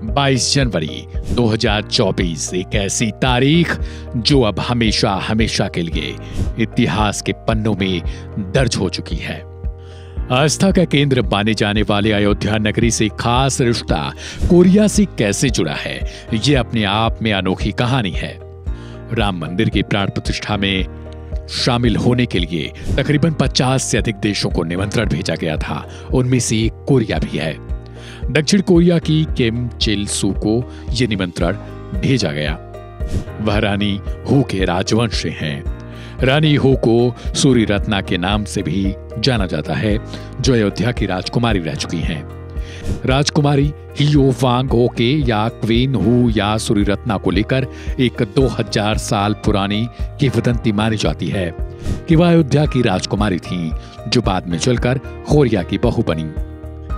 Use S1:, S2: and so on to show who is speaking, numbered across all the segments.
S1: 22 जनवरी 2024 एक ऐसी तारीख जो अब हमेशा हमेशा के लिए इतिहास के पन्नों में दर्ज हो चुकी है। आस्था का केंद्र माने जाने वाले अयोध्या नगरी से खास रिश्ता कोरिया से कैसे जुड़ा है, ये अपने आप में अनोखी कहानी है। राम मंदिर की प्राण प्रतिष्ठा में शामिल होने के लिए तकरीबन 50 से अधिक देशों को निमंत्रण भेजा गया था। उनमें से एक कोरिया भी है। दक्षिण कोरिया की किम चिल सू को यह निमंत्रण भेजा गया। वह रानी हू के राजवंश से हैं। रानी हू को सूरी रत्ना के नाम से भी जाना जाता है, जो अयोध्या की राजकुमारी रह चुकी हैं। राजकुमारी हियो वांग हो के या क्वीन हू या सूरी रत्ना को लेकर एक 2000 साल पुरानी किंवदंती मानी जाती है कि वह अयोध्या की राजकुमारी थीं, जो बाद में चलकर कोरिया की बहू बनी।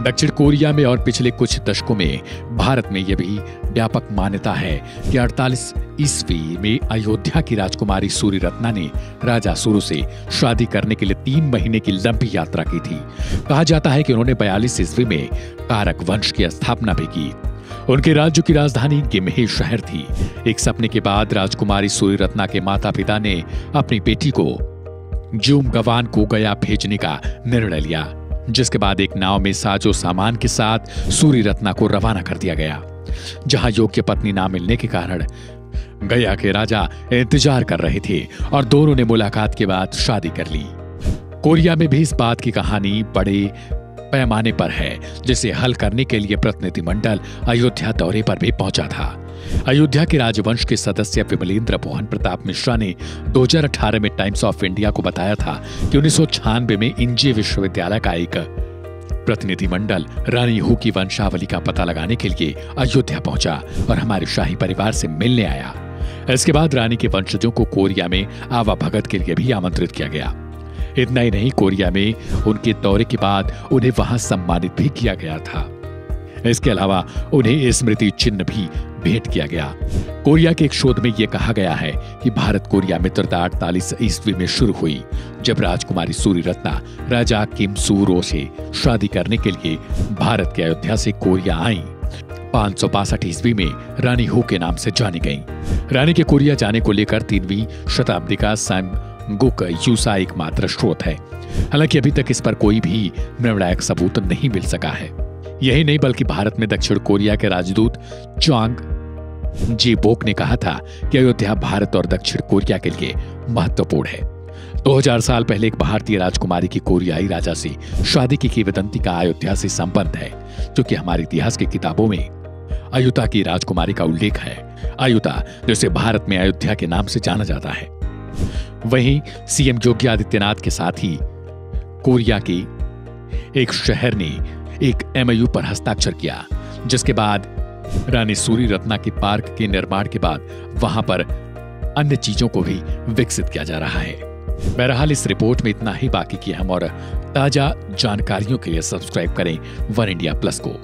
S1: दक्षिण कोरिया में और पिछले कुछ दशकों में भारत में यह भी व्यापक मान्यता है कि 48 ईस्वी में अयोध्या की राजकुमारी सूरी रत्ना ने राजा सुरु से शादी करने के लिए 3 महीने की लंबी यात्रा की थी। कहा जाता है कि उन्होंने 42 ईस्वी में कारक वंश की स्थापना भी की। उनके राज्य की राजधानी गिम्हे शहर थी। एक सपने के बाद राजकुमारी सूरी रत्ना के माता पिता ने अपनी बेटी को जूमगवान को गया भेजने का निर्णय लिया, जिसके बाद एक नाव में साजो सामान के साथ सूरी रत्ना को रवाना कर दिया गया। जहां योग्य पत्नी ना मिलने के कारण गया के राजा इंतजार कर रहे थे और दोनों ने मुलाकात के बाद शादी कर ली। कोरिया में भी इस बात की कहानी बड़े पैमाने पर है, जिसे हल करने के लिए प्रतिनिधिमंडल अयोध्या दौरे पर भी पहुंचा था। अयोध्या के राजवंश के सदस्य विमलेंद्र मोहन प्रताप मिश्रा ने 2018 में टाइम्स ऑफ इंडिया को बताया था कि 1996 में इंजे विश्वविद्यालय का एक प्रतिनिधिमंडल रानी हू की वंशावली का पता लगाने के लिए अयोध्या पहुंचा और हमारे शाही परिवार से मिलने आया। इसके बाद रानी के वंशजों को कोरिया में आवाभगत के लिए भी आमंत्रित किया गया। इतना ही नहीं, कोरिया में उनके दौरे के बाद उन्हें वहां सम्मानित भी किया गया था। इसके अलावा उन्हें स्मृति चिन्ह भी भेंट किया गया। कोरिया के एक शोध में यह कहा गया है कि भारत कोरिया मित्रता 48 ईस्वी में शुरू हुई, जब राजकुमारी सूरी रत्ना राजा किम सूरो से शादी करने के लिए भारत के अयोध्या से कोरिया आईं। 562 ईस्वी में रानी हू के नाम से जानी गईं। रानी के कोरिया जाने को लेकर 3वीं शताब्दी का सामगुक यूसा एकमात्र स्रोत है। हालांकि अभी तक इस पर कोई भी निर्णायक सबूत नहीं मिल सका है। यही नहीं, बल्कि भारत में दक्षिण कोरिया के राजदूत चांग जी बोक ने कहा था कि अयोध्या भारत और दक्षिण कोरिया के लिए महत्वपूर्ण है। 2000 साल पहले एक भारतीय राजकुमारी की कोरियाई राजा से शादी की किंवदंती का अयोध्या से संबंध है, जो कि हमारे इतिहास की किताबों में अयुता की राजकुमारी का उल्लेख है। अयुता, जिसे भारत में अयोध्या के नाम से जाना जाता है। वहीं सीएम योगी आदित्यनाथ के साथ ही कोरिया के एक शहर ने एक एमओयू पर हस्ताक्षर किया, जिसके बाद रानी सूरी रत्ना के पार्क के निर्माण के बाद वहां पर अन्य चीजों को भी विकसित किया जा रहा है। बहरहाल इस रिपोर्ट में इतना ही, बाकी की हम और ताजा जानकारियों के लिए सब्सक्राइब करें वन इंडिया प्लस को।